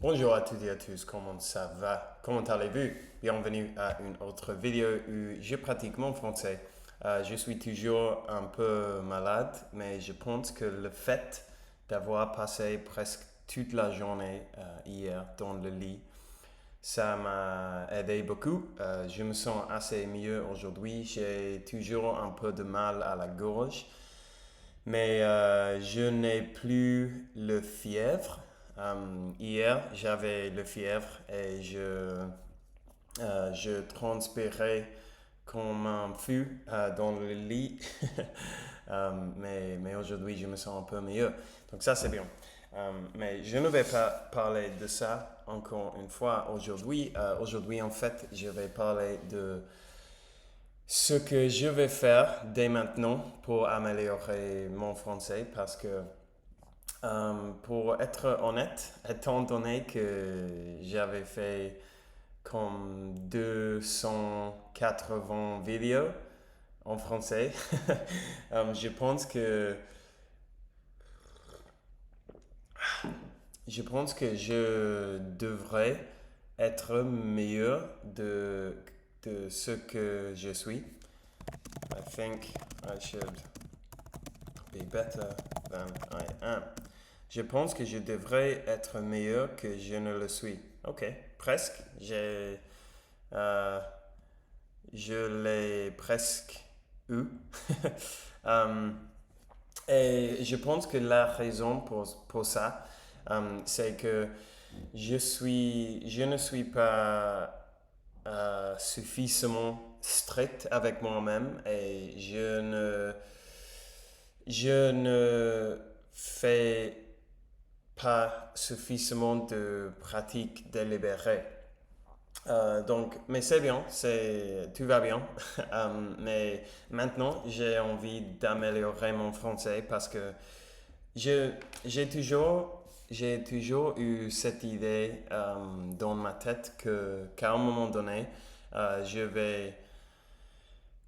Bonjour à toutes et à tous, comment ça va? Comment allez-vous? Bienvenue à une autre vidéo où je pratique mon français. Je suis toujours un peu malade, mais je pense que le fait d'avoir passé presque toute la journée hier dans le lit, ça m'a aidé beaucoup. Je me sens assez mieux aujourd'hui. J'ai toujours un peu de mal à la gorge, mais je n'ai plus le fièvre. Hier, j'avais le fièvre et je transpirais comme un fou dans le lit. Mais aujourd'hui, je me sens un peu mieux. Donc ça, c'est bien. Mais je ne vais pas parler de ça encore une fois aujourd'hui. Aujourd'hui, en fait, je vais parler de ce que je vais faire dès maintenant pour améliorer mon français parce que pour être honnête, étant donné que j'avais fait comme 280 vidéos en français, je pense que je devrais être meilleur de ce que je suis. I think I should be better than I am. Je pense que je devrais être meilleur que je ne le suis. Ok, presque. Euh, je l'ai presque eu. Euh, et je pense que la raison pour ça, c'est que je ne suis pas suffisamment strict avec moi-même et je ne fais pas suffisamment de pratiques délibérées. Mais c'est bien, tout va bien. Mais maintenant, j'ai envie d'améliorer mon français parce que je, j'ai toujours eu cette idée dans ma tête qu'à un moment donné, je vais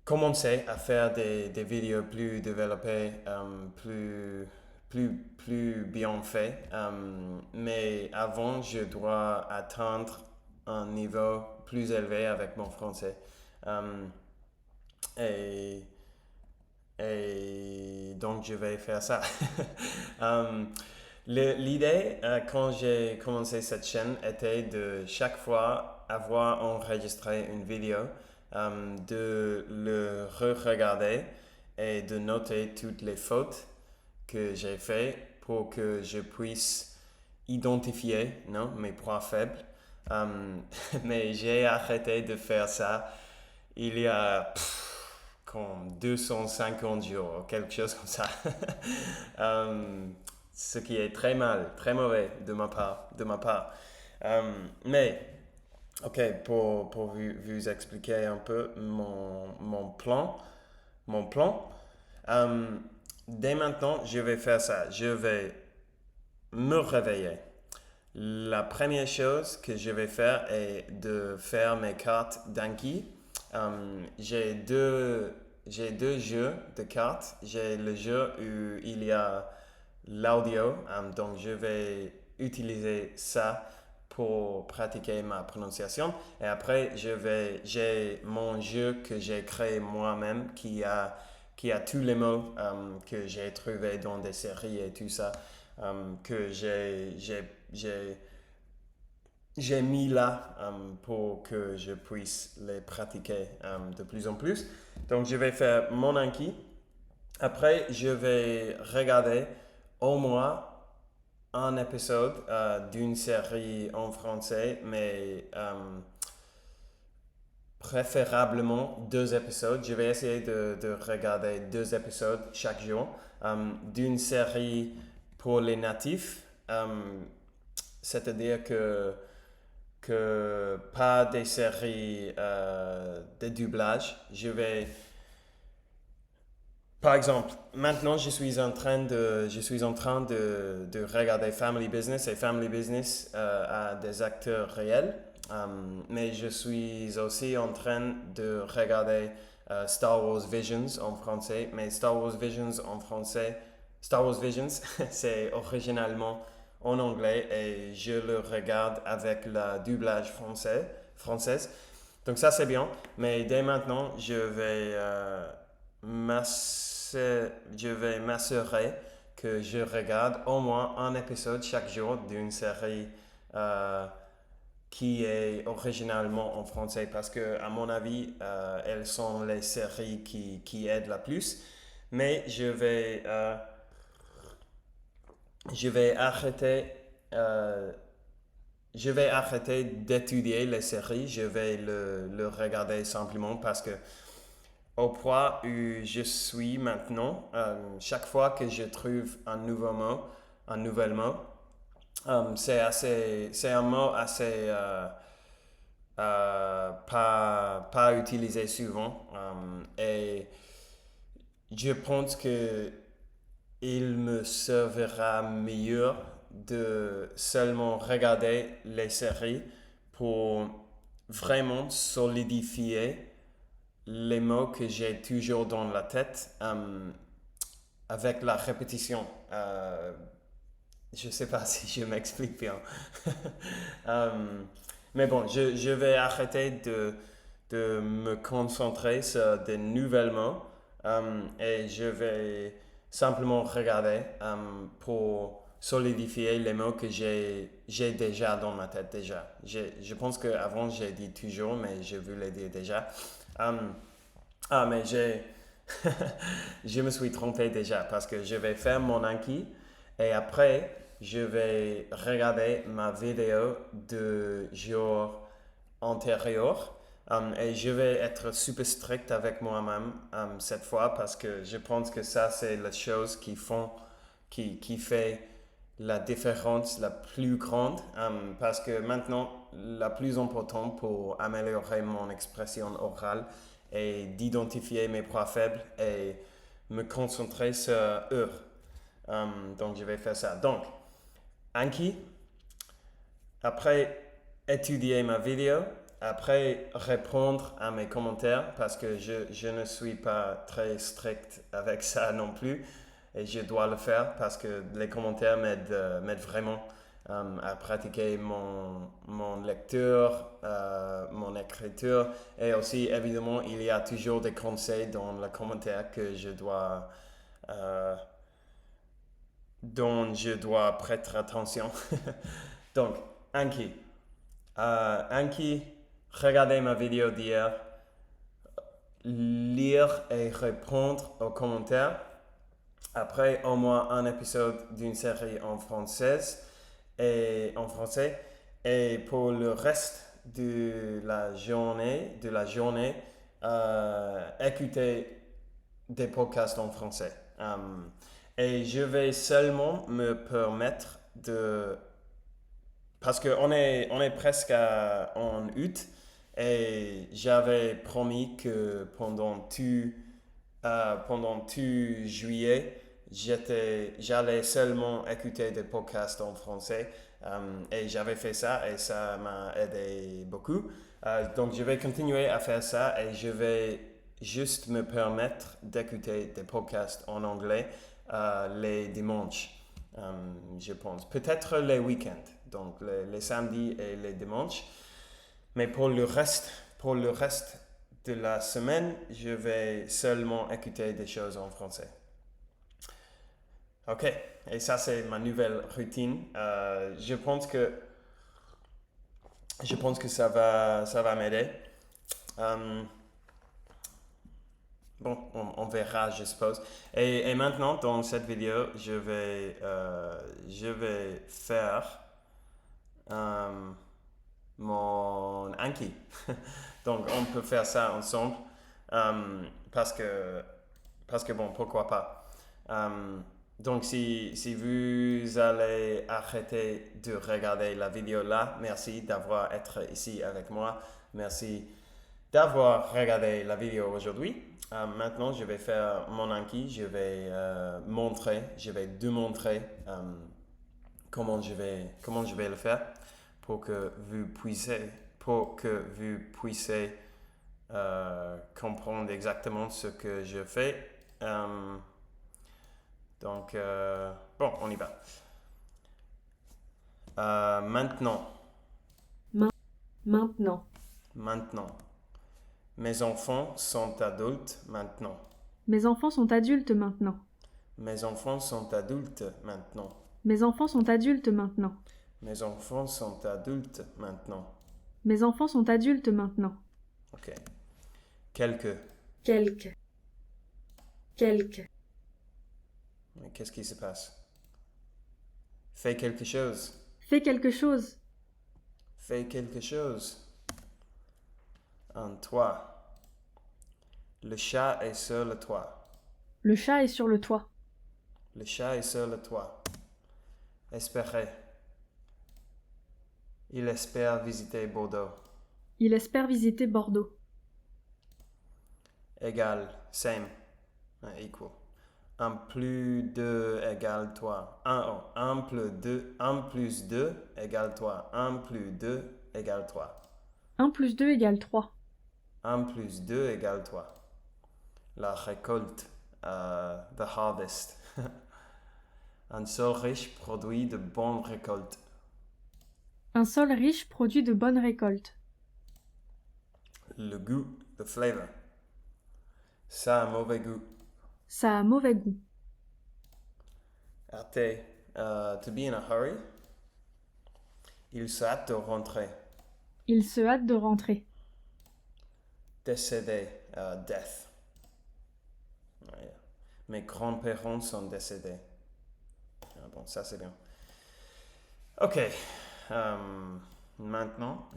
commencer à faire des vidéos plus développées, plus bien faites. Mais avant, je dois atteindre un niveau plus élevé avec mon français. Euh, et, et donc, je vais faire ça. Euh, L'idée, quand j'ai commencé cette chaîne, était de chaque fois avoir enregistré une vidéo, de le re-regarder et de noter toutes les fautes que j'ai faites pour que je puisse identifier, non, mes points faibles. Mais j'ai arrêté de faire ça il y a comme 250 jours, quelque chose comme ça. Euh, Ce qui est très mal, très mauvais de ma part. Mais, ok, pour vous expliquer un peu mon plan, euh, dès maintenant, je vais faire ça. Je vais me réveiller. La première chose que je vais faire est de faire mes cartes d'Anki. J'ai deux jeux de cartes. J'ai le jeu où il y a l'audio, donc je vais utiliser ça pour pratiquer ma prononciation. Et après, j'ai mon jeu que j'ai créé moi-même qui a tous les mots que j'ai trouvés dans des séries et tout ça, que j'ai mis là pour que je puisse les pratiquer de plus en plus. Donc, je vais faire mon Anki. Après, je vais regarder au moins un épisode d'une série en français, mais préférablement 2 épisodes. Je vais essayer de regarder 2 épisodes chaque jour d'une série pour les natifs, c'est-à-dire que pas des séries de doublage. Par exemple, maintenant je suis en train de regarder Family Business et Family Business a des acteurs réels. Mais je suis aussi en train de regarder Star Wars Visions en français. Mais Star Wars Visions en français, Star Wars Visions, c'est originalement en anglais et je le regarde avec la doublage française. Donc ça c'est bien, mais dès maintenant je vais m'assurer que je regarde au moins un épisode chaque jour d'une série euh, qui est originalement en français parce que à mon avis elles sont les séries qui aident la plus. Mais je vais arrêter euh, je vais arrêter d'étudier les séries, je vais le regarder simplement parce que au point où je suis maintenant, chaque fois que je trouve un nouvel mot, c'est un mot assez pas utilisé souvent. Et je pense que il me servira mieux de seulement regarder les séries pour vraiment solidifier les mots que j'ai toujours dans la tête avec la répétition. Je ne sais pas si je m'explique bien. Euh, mais bon, je vais arrêter de me concentrer sur des nouvelles mots et je vais simplement regarder pour solidifier les mots que j'ai déjà dans ma tête déjà. Je pense qu'avant j'ai dit toujours, mais je voulais dire déjà. Euh, mais je me suis trompé déjà parce que je vais faire mon Anki et après je vais regarder ma vidéo de jour antérieur et je vais être super strict avec moi-même cette fois parce que je pense que ça c'est la chose qui fait la différence la plus grande parce que maintenant la plus importante pour améliorer mon expression orale est d'identifier mes points faibles et me concentrer sur eux. Donc je vais faire ça. Donc, Anki, après étudier ma vidéo, après répondre à mes commentaires parce que je ne suis pas très strict avec ça non plus et je dois le faire parce que les commentaires m'aident vraiment à pratiquer mon lecture, mon écriture et aussi évidemment il y a toujours des conseils dans les commentaires euh, dont je dois prêter attention. Donc, Anki, Anki, regardez ma vidéo d'hier, lire et répondre aux commentaires. Après au moins un épisode d'une série en français. Et pour le reste de la journée, écoutez des podcasts en français. Et je vais seulement me permettre de parce on est presque en août et j'avais promis que pendant tout juillet, j'allais seulement écouter des podcasts en français et j'avais fait ça et ça m'a aidé beaucoup. Donc je vais continuer à faire ça et je vais juste me permettre d'écouter des podcasts en anglais les dimanches. Je pense. Peut-être les week-ends, donc les samedis et les dimanches. Mais pour le reste de la semaine, je vais seulement écouter des choses en français. Ok, et ça c'est ma nouvelle routine. Je pense que ça va m'aider. Euh, Bon, on verra, je suppose. Et maintenant, dans cette vidéo, je vais faire euh, mon Anki. Donc, on peut faire ça ensemble euh, parce que, parce que, bon, pourquoi pas. Donc, si vous allez arrêter de regarder la vidéo là, merci d'avoir été ici avec moi. Merci d'avoir regardé la vidéo aujourd'hui. Maintenant, je vais faire mon Anki. Je vais démontrer comment je vais le faire pour que vous puissiez comprendre exactement ce que je fais. Donc, bon, on y va. Maintenant. Maintenant. Maintenant. Mes enfants sont adultes maintenant. Mes enfants sont adultes maintenant. Mes enfants sont adultes maintenant. Mes enfants sont adultes maintenant. Mes enfants sont adultes maintenant. Mes enfants sont adultes maintenant. Ok. Quelques. Quelques. Quelques. Mais qu'est-ce qui se passe? Fais quelque chose. Fais quelque chose. Fais quelque chose. Un toit. Le chat est sur le toit. Le chat est sur le toit. Le chat est sur le toit. Espérer. Il espère visiter Bordeaux. Il espère visiter Bordeaux. Égal. Same. Equal. 1 plus 2 égale 3. 1 plus 2 égale 3. 1 plus 2 égale 3. 1 plus 2 égale 3. 1 plus 2 égale 3. La récolte. The harvest. Un sol riche produit de bonnes récoltes. Un sol riche produit de bonnes récoltes. Le goût. The flavor. Ça a mauvais goût. Ça a mauvais goût. Arte. To be in a hurry. Il se hâte de rentrer. Il se hâte de rentrer. Décédé. Death. Ouais. Mes grands-parents sont décédés. Bon, ça c'est bien. Ok. Maintenant,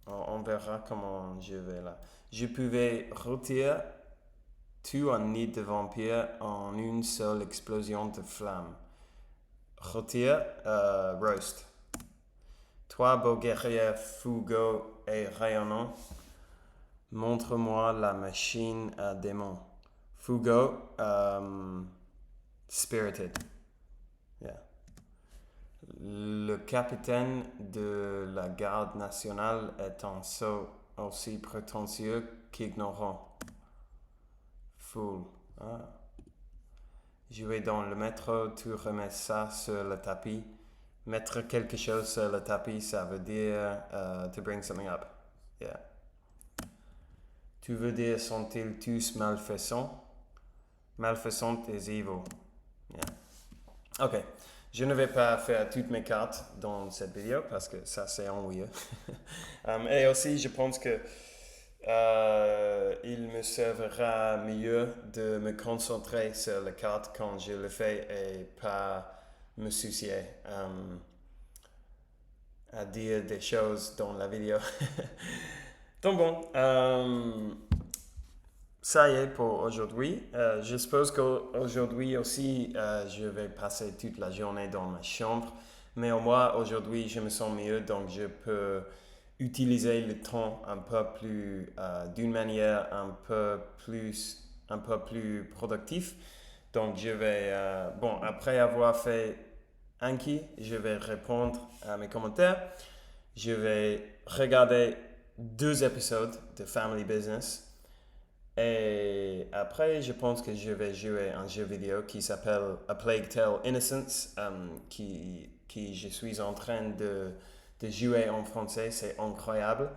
on verra comment je vais là. Je pouvais rôtir tout un nid de vampires en une seule explosion de flammes. Rôtir, roast. Toi, beau guerrier fougueux et rayonnant, montre-moi la machine à démons. Fougueux, spirited. Yeah. Le capitaine de la garde nationale est un sot aussi prétentieux qu'ignorant. Fool. Ah. Jouer dans le métro, tu remets ça sur le tapis. Mettre quelque chose sur le tapis, ça veut dire to bring something up. Yeah. Tu veux dire sont-ils tous malfaisants? Malfaisant is evil. Yeah. Ok. Je ne vais pas faire toutes mes cartes dans cette vidéo parce que ça c'est ennuyeux. Et aussi, je pense que il me servira mieux de me concentrer sur les cartes quand je le fais et pas me soucier à dire des choses dans la vidéo. Donc bon, ça y est pour aujourd'hui. Je suppose qu'aujourd'hui aussi, je vais passer toute la journée dans ma chambre. Mais au moins, aujourd'hui, je me sens mieux, donc je peux utiliser le temps un peu plus, d'une manière un peu plus productive. Donc, je vais, bon, après avoir fait Anki, je vais répondre à mes commentaires. Je vais regarder 2 épisodes de Family Business. Et après, je pense que je vais jouer un jeu vidéo qui s'appelle A Plague Tale Innocence, qui je suis en train de jouer en français. C'est incroyable.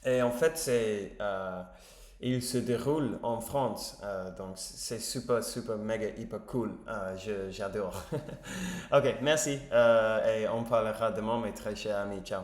Et en fait, il se déroule en France. Donc, c'est super, super, méga, hyper cool. J'adore. Ok, merci. Et on parlera demain, mes très chers amis. Ciao.